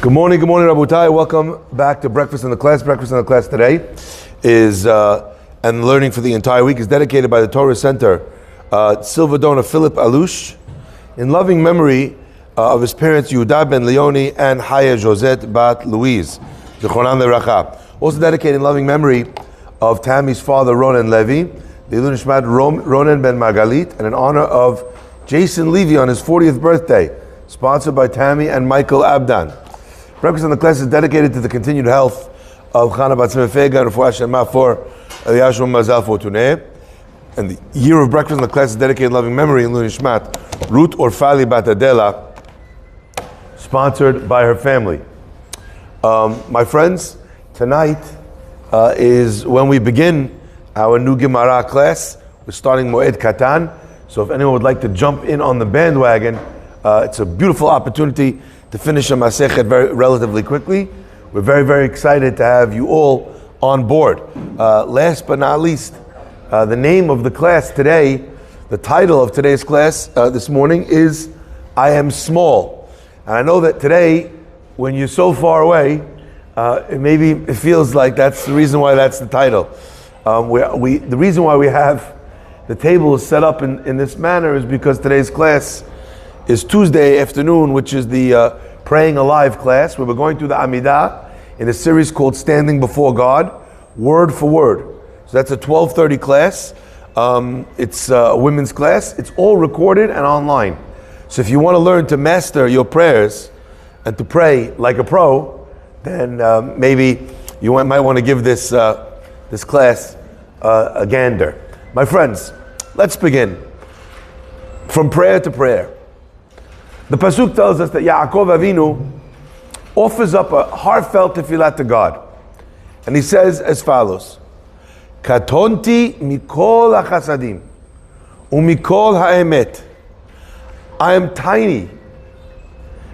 Good morning, Rabotai. Welcome back to Breakfast in the Class. Breakfast in the Class today is, and learning for the entire week, is dedicated by the Torah Center, Silvadona Philip Alush, in loving memory of his parents Yehuda ben Leoni and Haya Josette bat Louise, Zichronan Leracha. Also dedicated in loving memory of Tammy's father, Ronan Levy, the Ilun Nishmat Ronan ben Margalit, and in honor of Jason Levy on his 40th birthday, sponsored by Tammy and Michael Abdan. Breakfast in the Class is dedicated to the continued health of Chana Bat Simefega and Refuah Shema for Eliashua Mazal Fortuné. And the year of Breakfast in the Class is dedicated in loving memory in Ilun Nishmat Ruth Orfali Bat Adela, sponsored by her family. My friends, tonight is when we begin our new Gemara class. We're starting Moed Katan, so if anyone would like to jump in on the bandwagon, it's a beautiful opportunity to finish a Masechet relatively quickly. We're very, very excited to have you all on board. Last but not least, the name of the class today, the title of today's class this morning is I Am Small. And I know that today, when you're so far away, it feels like that's the reason why that's the title. The reason why we have the table set up in this manner is because today's class is Tuesday afternoon, which is the Praying Alive class, where we're going through the Amidah in a series called Standing Before God, word for word. So that's a 12:30 class. It's a women's class. It's all recorded and online. So if you want to learn to master your prayers and to pray like a pro, then maybe you might want to give this class a gander. My friends, let's begin. From prayer to prayer. The Pasuk tells us that Yaakov Avinu offers up a heartfelt tefillah to God. And he says as follows, Katonti mikol hachasadim umikol ha'emet. I am tiny.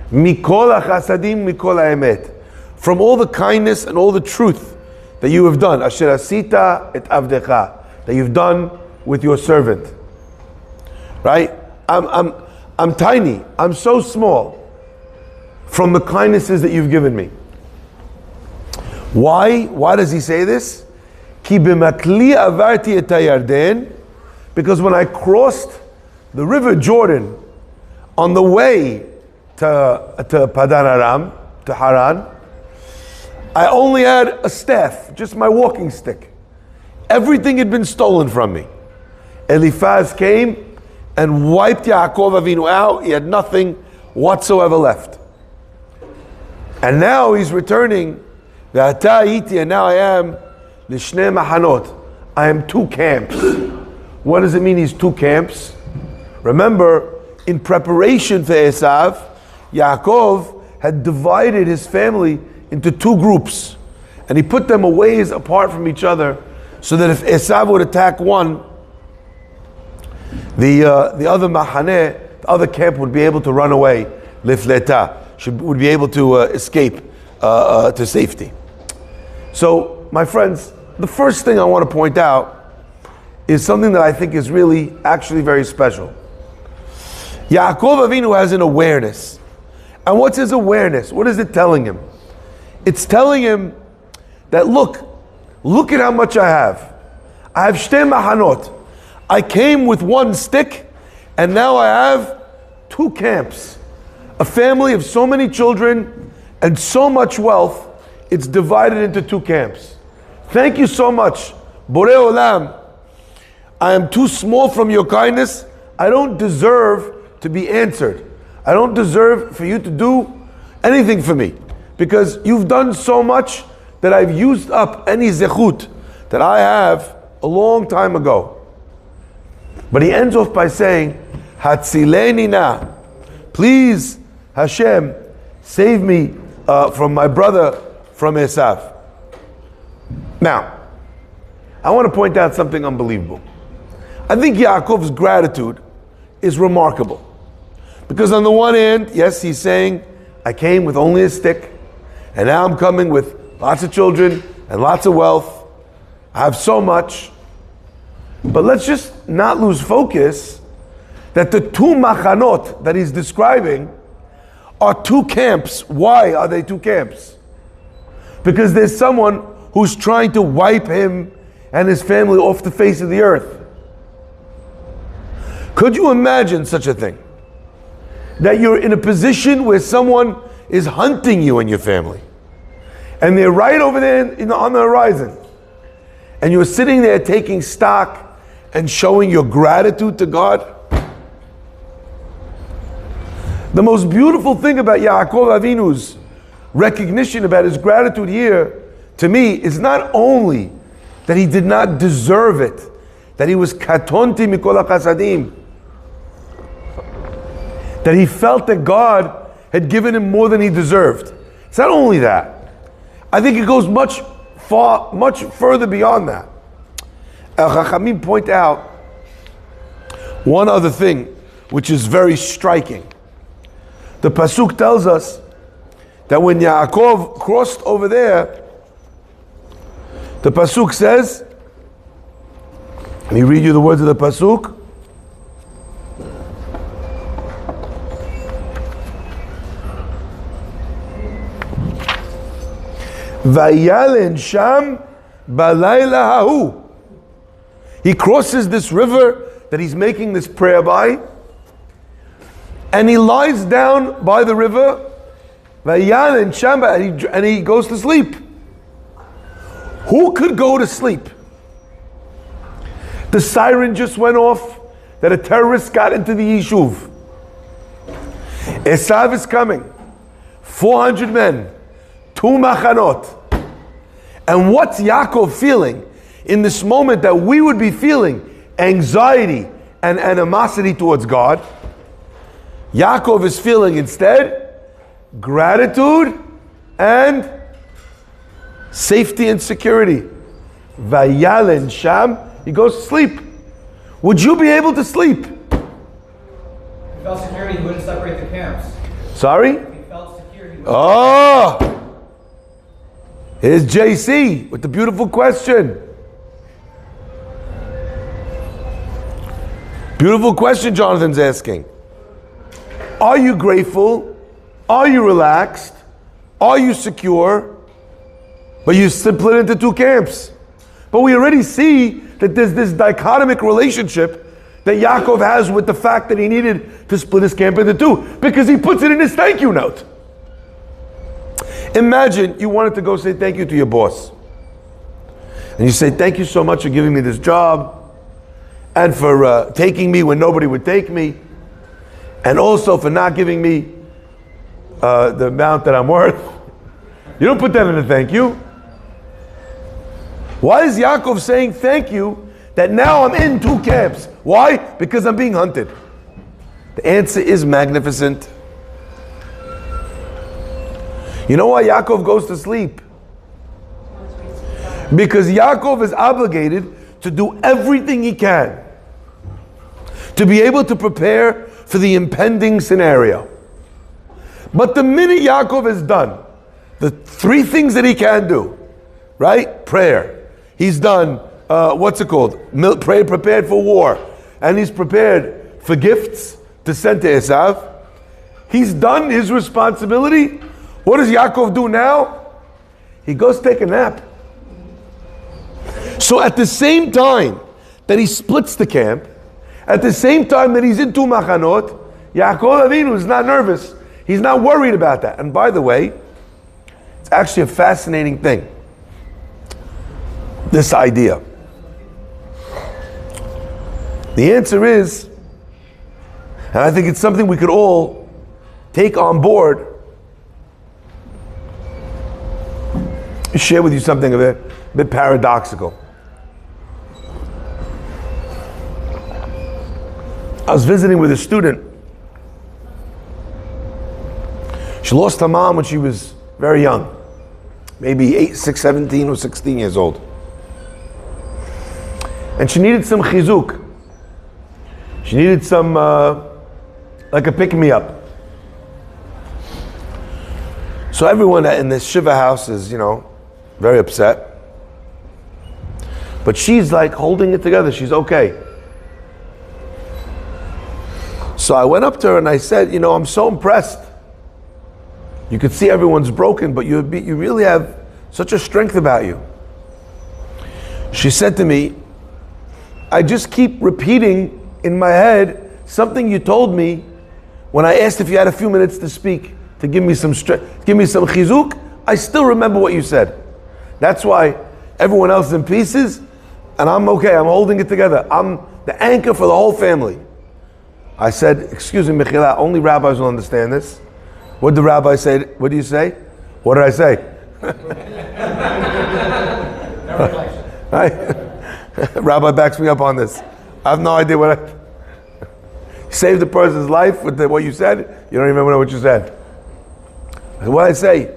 Mikol hachasadim mikol ha'emet. From all the kindness and all the truth that you have done. Asher asita et avdecha. That you've done with your servant. Right? I'm tiny. I'm so small from the kindnesses that you've given me. Why? Why does he say this? Ki b'makli avarti et hayarden. Because when I crossed the river Jordan on the way to Padan Aram, to Haran, I only had a staff, just my walking stick. Everything had been stolen from me. Eliphaz came and wiped Yaakov Avinu out. He had nothing whatsoever left. And now he's returning. And now I am Lishnei Mahanot. I am two camps. What does it mean he's two camps? Remember, in preparation for Esav, Yaakov had divided his family into two groups. And he put them a ways apart from each other so that if Esav would attack one, the other mahaneh, the other camp would be able to run away, lifleta, would be able to escape to safety. So, my friends, the first thing I want to point out is something that I think is really, actually very special. Yaakov Avinu has an awareness. And what's his awareness? What is it telling him? It's telling him that look at how much I have. I have shtei mahanot. I came with one stick, and now I have two camps. A family of so many children and so much wealth, it's divided into two camps. Thank you so much. Borei Olam, I am too small from your kindness. I don't deserve to be answered. I don't deserve for you to do anything for me, because you've done so much that I've used up any zechut that I have a long time ago. But he ends off by saying, Hatzileni na, please Hashem, save me from my brother, from Esav. Now, I want to point out something unbelievable. I think Yaakov's gratitude is remarkable. Because on the one hand, yes, he's saying, I came with only a stick, and now I'm coming with lots of children and lots of wealth. I have so much. But let's just not lose focus that the two machanot that he's describing are two camps. Why are they two camps? Because there's someone who's trying to wipe him and his family off the face of the earth. Could you imagine such a thing? That you're in a position where someone is hunting you and your family. And they're right over there on the horizon. And you're sitting there taking stock and showing your gratitude to God. The most beautiful thing about Yaakov Avinu's recognition about his gratitude here, to me, is not only that he did not deserve it, that he was katonti mikol chasadim, that he felt that God had given him more than he deserved. It's not only that. I think it goes much further beyond that. Chachamim point out one other thing, which is very striking. The pasuk tells us that when Yaakov crossed over there, the pasuk says, let me read you the words of the pasuk. Vayalen sham balayla hahu. He crosses this river that he's making this prayer by, and he lies down by the river. Vayalen sham, and he goes to sleep. Who could go to sleep? The siren just went off that a terrorist got into the Yishuv. Esav is coming. 400 men. 2 machanot. And what's Yaakov feeling in this moment that we would be feeling? Anxiety and animosity towards God. Yaakov is feeling instead gratitude and safety and security. Vayalen sham, he goes to sleep. Would you be able to sleep? If he felt security, he wouldn't separate the camps. Sorry? If he felt secure, he wouldn't. Oh! Here's JC with the beautiful question. Beautiful question Jonathan's asking. Are you grateful? Are you relaxed? Are you secure? But you split into two camps. But we already see that there's this dichotomic relationship that Yaakov has with the fact that he needed to split his camp into two, because he puts it in his thank you note. Imagine you wanted to go say thank you to your boss. And you say, thank you so much for giving me this job, and for taking me when nobody would take me, and also for not giving me the amount that I'm worth. You don't put that in a thank you. Why is Yaakov saying thank you that now I'm in two camps? Why? Because I'm being hunted. The answer is magnificent. You know why Yaakov goes to sleep? Because Yaakov is obligated to do everything he can to be able to prepare for the impending scenario. But the minute Yaakov is done the three things that he can do, right? Prayer. He's done, prepared for war. And he's prepared for gifts to send to Esav. He's done his responsibility. What does Yaakov do now? He goes take a nap. So at the same time that he splits the camp, at the same time that he's in two machanot, Yaakov Avinu is not nervous. He's not worried about that. And by the way, it's actually a fascinating thing. This idea. The answer is, and I think it's something we could all take on board. Share with you something a bit paradoxical. I was visiting with a student. She lost her mom when she was very young, maybe 17 or 16 years old. And she needed some chizuk. She needed some, like a pick-me-up. So everyone in this Shiva house is, very upset. But she's like holding it together. She's okay. So I went up to her and I said, I'm so impressed You could see everyone's broken, but you really have such a strength about you. She said to me, I just keep repeating in my head something you told me when I asked if you had a few minutes to speak, to give me some strength, give me some chizuk. I still remember what you said. That's why everyone else is in pieces, and I'm okay, I'm holding it together. I'm the anchor for the whole family. I said, excuse me, Mechila, only rabbis will understand this. What did the rabbi say? What do you say? What did I say? Rabbi backs me up on this. I have no idea what I saved the person's life with what you said. You don't even know what you said. What did I say?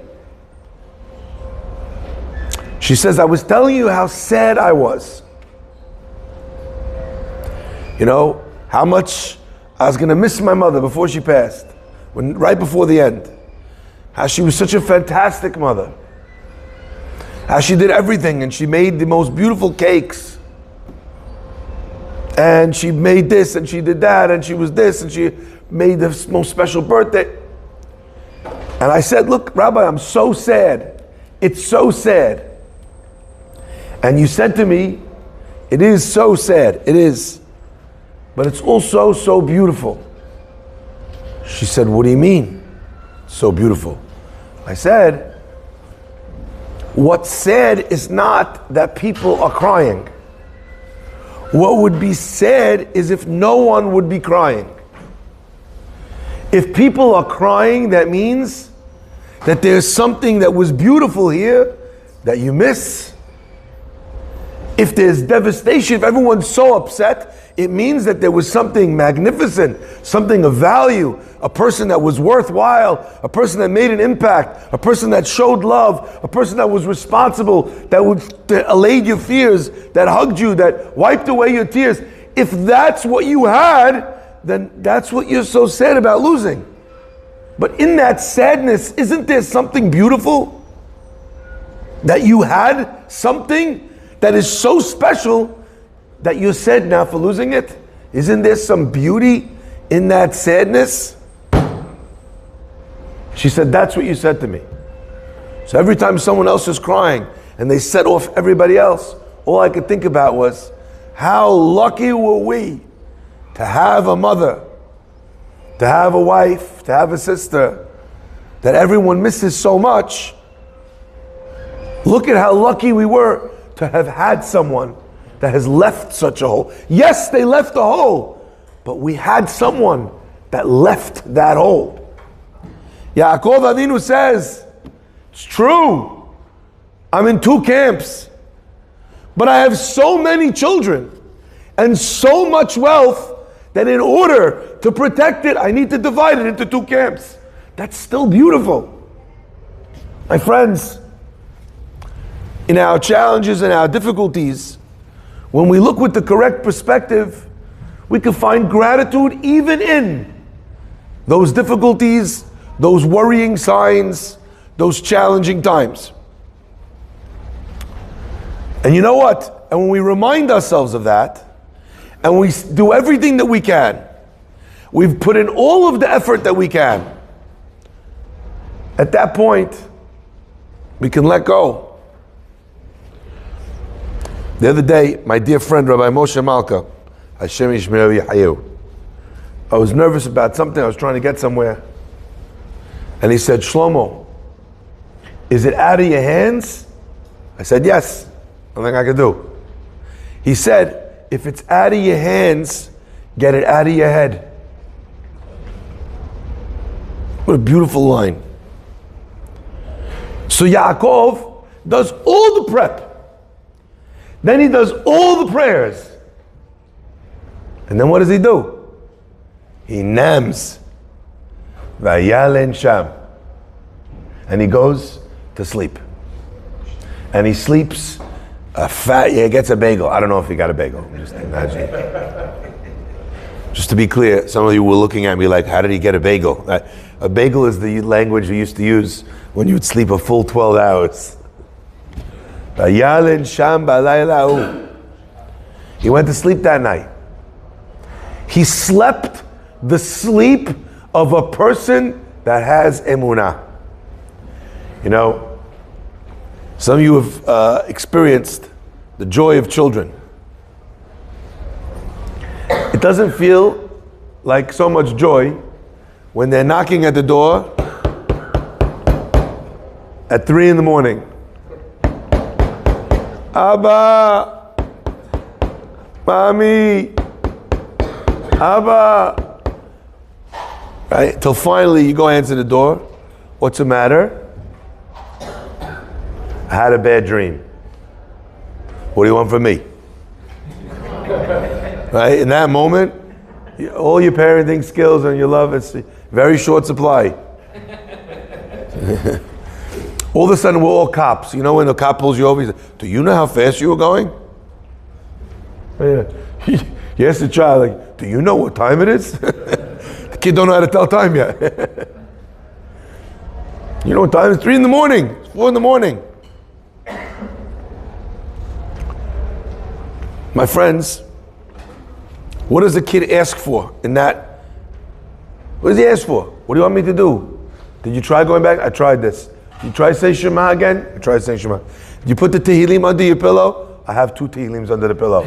She says, I was telling you how sad I was. You know, how much I was going to miss my mother before she passed, right before the end. How she was such a fantastic mother. How she did everything, and she made the most beautiful cakes. And she made this, and she did that, and she was this, and she made the most special birthday. And I said, look, Rabbi, I'm so sad. It's so sad. And you said to me, it is so sad, it is. But it's also so beautiful. She said, what do you mean, so beautiful? I said, what's sad is not that people are crying. What would be sad is if no one would be crying. If people are crying, that means that there's something that was beautiful here that you miss. If there's devastation, if everyone's so upset, it means that there was something magnificent, something of value, a person that was worthwhile, a person that made an impact, a person that showed love, a person that was responsible, that allayed your fears, that hugged you, that wiped away your tears. If that's what you had, then that's what you're so sad about losing. But in that sadness, isn't there something beautiful? That you had something that is so special that you're sad now for losing it? Isn't there some beauty in that sadness? She said, that's what you said to me. So every time someone else is crying and they set off everybody else, all I could think about was, how lucky were we to have a mother, to have a wife, to have a sister, that everyone misses so much. Look at how lucky we were to have had someone that has left such a hole. Yes, they left a hole, but we had someone that left that hole. Yaakov Avinu says, it's true, I'm in two camps, but I have so many children and so much wealth that in order to protect it, I need to divide it into two camps. That's still beautiful. My friends, in our challenges and our difficulties, when we look with the correct perspective, we can find gratitude even in those difficulties, those worrying signs, those challenging times. And you know what? And when we remind ourselves of that, and we do everything that we can, we've put in all of the effort that we can, at that point, we can let go. The other day, my dear friend Rabbi Moshe Malka, Hashem Yishmeru Yehayu, I was nervous about something, I was trying to get somewhere. And he said, Shlomo, is it out of your hands? I said, yes, nothing I can do. He said, if it's out of your hands, get it out of your head. What a beautiful line. So Yaakov does all the prep. Then he does all the prayers. And then what does he do? He nams. Vayalen sham. And he goes to sleep. And he sleeps he gets a bagel. I don't know if he got a bagel. Just imagine. Just to be clear, some of you were looking at me like, how did he get a bagel? A bagel is the language we used to use when you would sleep a full 12 hours. He went to sleep that night. He slept the sleep of a person that has emunah. You know, some of you have experienced the joy of children. It doesn't feel like so much joy when they're knocking at the door at 3 in the morning. Abba, Mommy, Abba. Right? Till finally you go answer the door. What's the matter? I had a bad dream. What do you want from me? Right? In that moment, all your parenting skills and your love, it's very short supply. All of a sudden, we're all cops. You know when the cop pulls you over, he says, do you know how fast you were going? You ask the child, like, do you know what time it is? The kid don't know how to tell time yet. You know what time it is? 3 in the morning. It's 4 in the morning. My friends, what does the kid ask for in that? What does he ask for? What do you want me to do? Did you try going back? I tried this. Did you try to say Shema again? I tried saying Shema. Did you put the Tehillim under your pillow? I have 2 Tehillims under the pillow.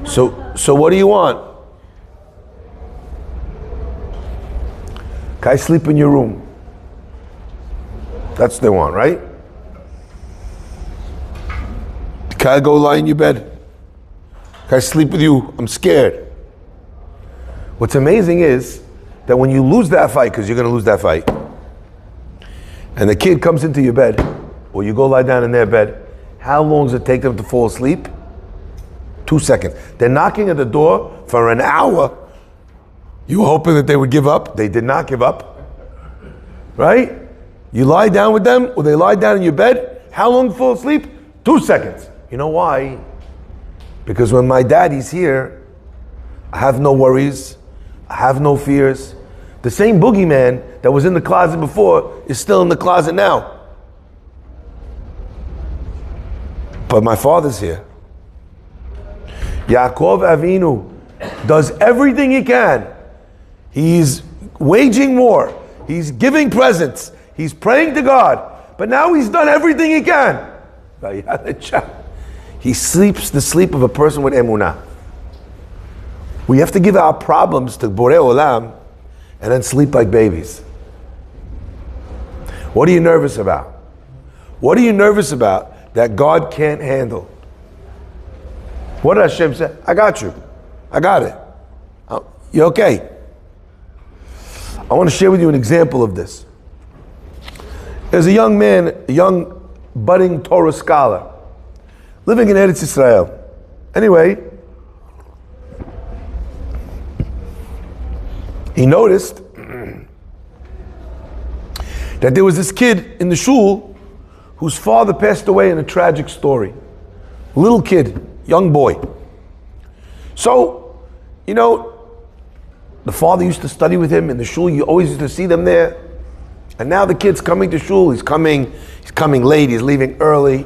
So what do you want? Can I sleep in your room? That's what they want, right? Can I go lie in your bed? Can I sleep with you? I'm scared. What's amazing is that when you lose that fight, because you're going to lose that fight, and the kid comes into your bed, or you go lie down in their bed, how long does it take them to fall asleep? 2 seconds. They're knocking at the door for an hour. You were hoping that they would give up. They did not give up. Right? You lie down with them, or they lie down in your bed. How long to fall asleep? 2 seconds. You know why? Because when my daddy's here, I have no worries. I have no fears. The same boogeyman that was in the closet before is still in the closet now. But my father's here. Yaakov Avinu does everything he can. He's waging war. He's giving presents. He's praying to God. But now he's done everything he can. He sleeps the sleep of a person with emunah. We have to give our problems to Borei Olam and then sleep like babies. What are you nervous about? What are you nervous about that God can't handle? What did Hashem say? I got you. I got it. You're okay. I want to share with you an example of this. There's a young man, a young budding Torah scholar, living in Eretz Yisrael. Anyway, he noticed that there was this kid in the shul whose father passed away in a tragic story. Little kid, young boy. So, you know, the father used to study with him in the shul. You always used to see them there. And now the kid's coming to shul. He's coming late. He's leaving early.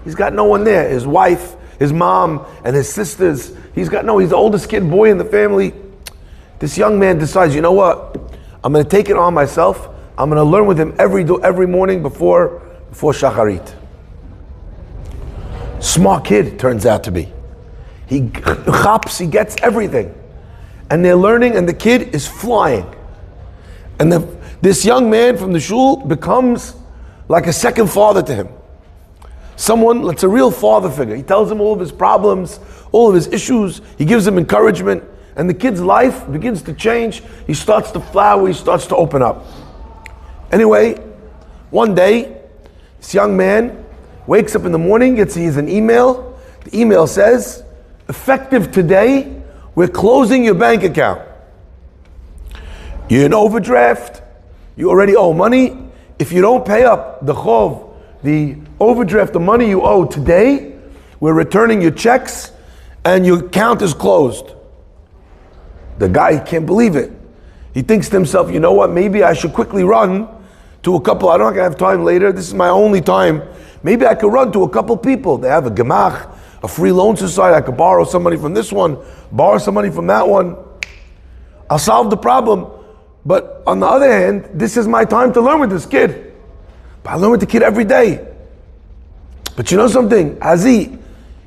He's got no one there. His wife, his mom, and his sisters. He's the oldest kid boy in the family. This young man decides, you know what? I'm going to take it on myself. I'm going to learn with him every morning before Shacharit. Smart kid, turns out to be. He gets everything. And they're learning, and the kid is flying. And this young man from the shul becomes like a second father to him. Someone that's a real father figure. He tells him all of his problems, all of his issues. He gives him encouragement. And the kid's life begins to change. He starts to flower. He starts to open up. Anyway, one day, this young man wakes up in the morning, sees an email. The email says, effective today, we're closing your bank account. You're in overdraft. You already owe money. If you don't pay up the chov, the overdraft, the money you owe today, we're returning your checks and your account is closed. The guy can't believe it. He thinks to himself, you know what, maybe I should quickly run to a couple, I'm not gonna have time later, this is my only time. Maybe I could run to a couple people. They have a gemach, a free loan society. I could borrow some money from this one, borrow some money from that one. I'll solve the problem. But on the other hand, this is my time to learn with this kid. But I learn with the kid every day. But you know something?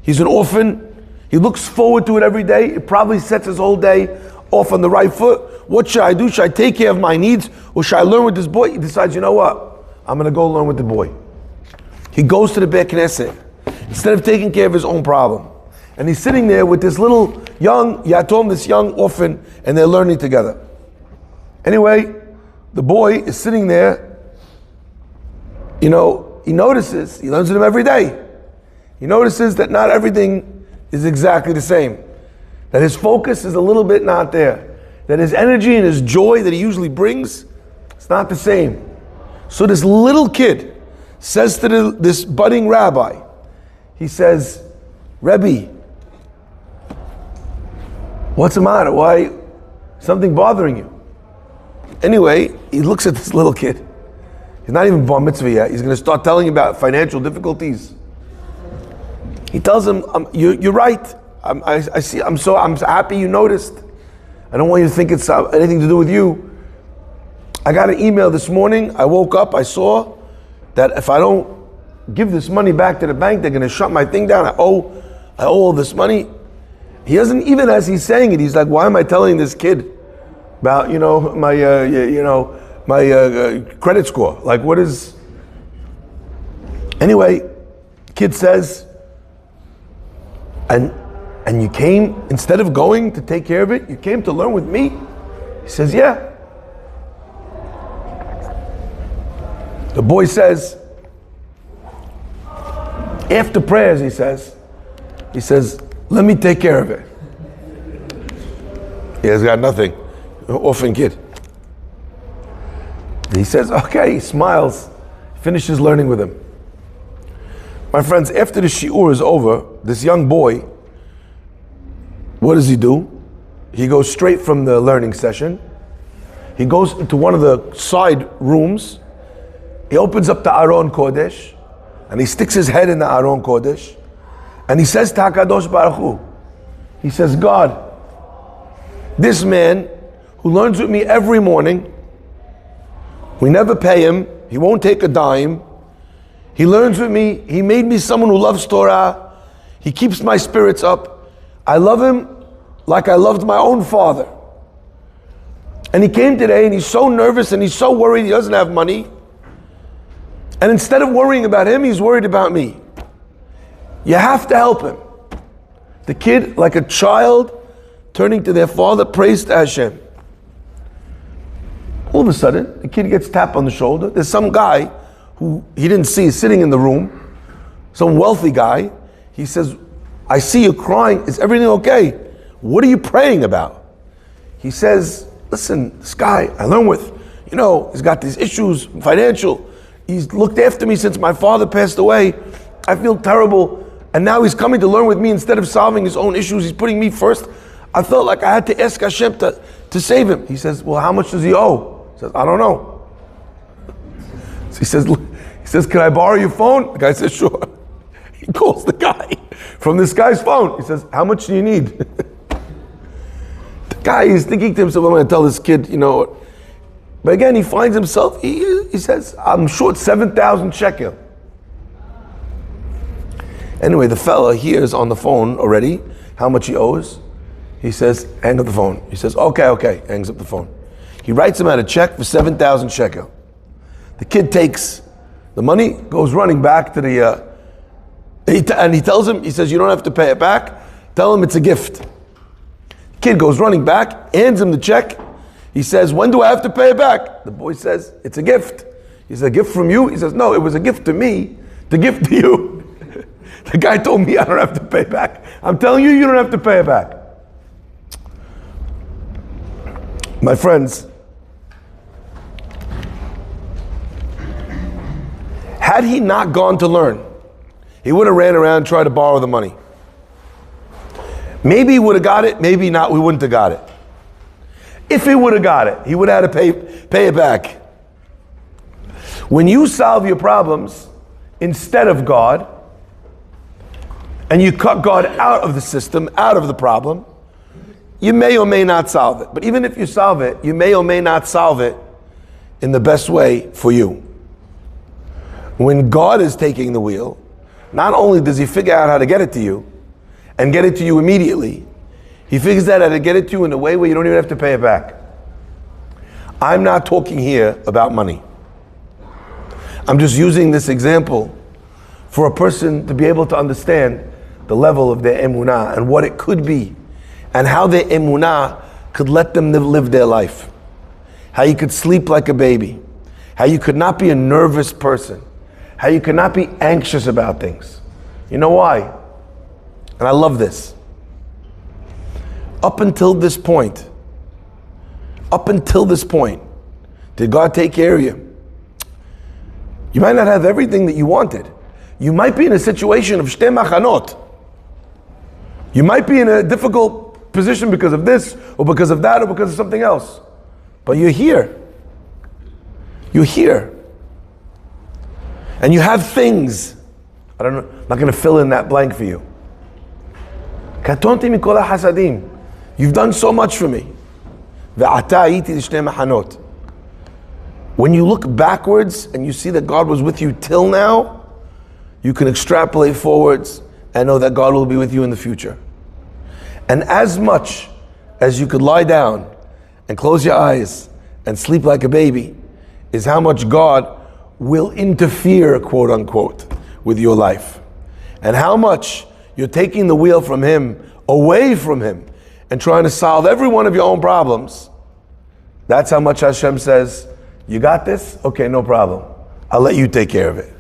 He's an orphan. He looks forward to it every day. It probably sets his whole day off on the right foot. What should I do? Should I take care of my needs? Or should I learn with this boy? He decides, you know what? I'm going to go learn with the boy. He goes to the Beit Knesset instead of taking care of his own problem. And he's sitting there with this little young Yatom, this young orphan, and they're learning together. Anyway, the boy is sitting there. You know, he notices, he learns with him every day. He notices that not everything is exactly the same. That his focus is a little bit not there. That his energy and his joy that he usually brings, it's not the same. So this little kid says to this budding rabbi, he says, Rebbe, what's the matter? Why? Something bothering you? Anyway, he looks at this little kid. He's not even bar mitzvah yet. He's going to start telling him about financial difficulties. He tells him, "You're right. I'm happy you noticed. I don't want you to think it's anything to do with you. I got an email this morning. I woke up. I saw that if I don't give this money back to the bank, they're going to shut my thing down. I owe all this money." He doesn't, even as he's saying it, he's like, "Why am I telling this kid about my credit score? Like, what is?" Anyway, kid says, and you came, instead of going to take care of it, you came to learn with me? He says, yeah. The boy says, after prayers, he says, let me take care of it. He has got nothing, orphan kid. And he says, okay, he smiles, finishes learning with him. My friends, after the shi'ur is over, this young boy, what does he do? He goes straight from the learning session. He goes into one of the side rooms. He opens up the Aron Kodesh, and he sticks his head in the Aron Kodesh, and he says to HaKadosh Baruch Hu, he says, God, this man who learns with me every morning, we never pay him, he won't take a dime, he learns with me, he made me someone who loves Torah, he keeps my spirits up, I love him like I loved my own father. And he came today and he's so nervous and he's so worried he doesn't have money. And instead of worrying about him, he's worried about me. You have to help him. The kid, like a child, turning to their father, prays to Hashem. All of a sudden, the kid gets tapped on the shoulder. There's some guy who he didn't see sitting in the room, some wealthy guy. He says, I see you crying. Is everything okay? What are you praying about? He says, listen, this guy I learn with, he's got these issues, financial. He's looked after me since my father passed away. I feel terrible. And now he's coming to learn with me instead of solving his own issues. He's putting me first. I felt like I had to ask Hashem to save him. He says, well, how much does he owe? He says, I don't know. So he says, can I borrow your phone? The guy says, sure. He calls the guy from this guy's phone. He says, how much do you need? The guy is thinking to himself, I'm going to tell this kid, But again, he finds himself, he says, I'm short 7,000 shekel. Anyway, the fella hears on the phone already how much he owes. He says, hang up the phone. He says, okay, hangs up the phone. He writes him out a check for 7,000 shekel. The kid takes the money, goes running back to the, and he tells him, he says, you don't have to pay it back. Tell him it's a gift. The kid goes running back, hands him the check. He says, when do I have to pay it back? The boy says, it's a gift. He says, a gift from you? He says, no, it was a gift to me, to give to you. The guy told me I don't have to pay back. I'm telling you, you don't have to pay it back. My friends, had he not gone to learn, he would have ran around and tried to borrow the money. Maybe he would have got it, maybe not, we wouldn't have got it. If he would have got it, he would have had to pay it back. When you solve your problems instead of God, and you cut God out of the system, out of the problem, you may or may not solve it. But even if you solve it, you may or may not solve it in the best way for you. When God is taking the wheel, not only does he figure out how to get it to you, and get it to you immediately, he figures out how to get it to you in a way where you don't even have to pay it back. I'm not talking here about money. I'm just using this example for a person to be able to understand the level of their emunah and what it could be, and how their emunah could let them live their life. How you could sleep like a baby. How you could not be a nervous person. How you could not be anxious about things. You know why? And I love this. Up until this point, did God take care of you? You might not have everything that you wanted. You might be in a situation of shte machanot. You might be in a difficult position because of this, or because of that, or because of something else. But you're here. You're here. And you have things. I don't know, I'm not going to fill in that blank for you. Katonti mikol hasadim. You've done so much for me. Ve'ata ayiti l'shnei machanot. When you look backwards and you see that God was with you till now, you can extrapolate forwards and know that God will be with you in the future. And as much as you could lie down and close your eyes and sleep like a baby, is how much God will interfere, quote unquote, with your life. And how much you're taking the wheel from Him, away from Him, and trying to solve every one of your own problems. That's how much Hashem says, you got this? Okay, no problem. I'll let you take care of it.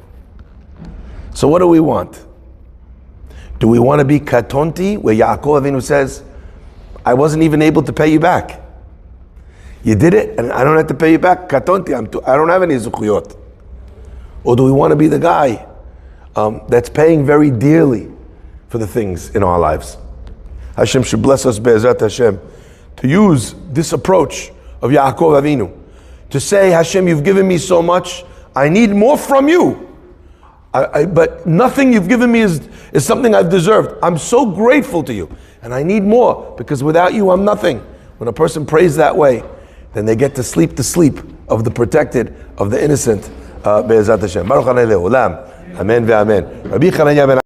So what do we want? Do we want to be katonti, where Yaakov Avinu says, I wasn't even able to pay you back. You did it, and I don't have to pay you back. Katonti, I don't have any zuchuyot. Or do we want to be the guy that's paying very dearly for the things in our lives? Hashem should bless us, Be'ezrat Hashem, to use this approach of Yaakov Avinu, to say, Hashem, you've given me so much, I need more from you. But nothing you've given me is something I've deserved. I'm so grateful to you, and I need more, because without you, I'm nothing. When a person prays that way, then they get to sleep the sleep of the protected, of the innocent. Be'ezrat Hashem. Baruch Hanei Le'olam. Amen ve'amen. Rabbi Chananya ben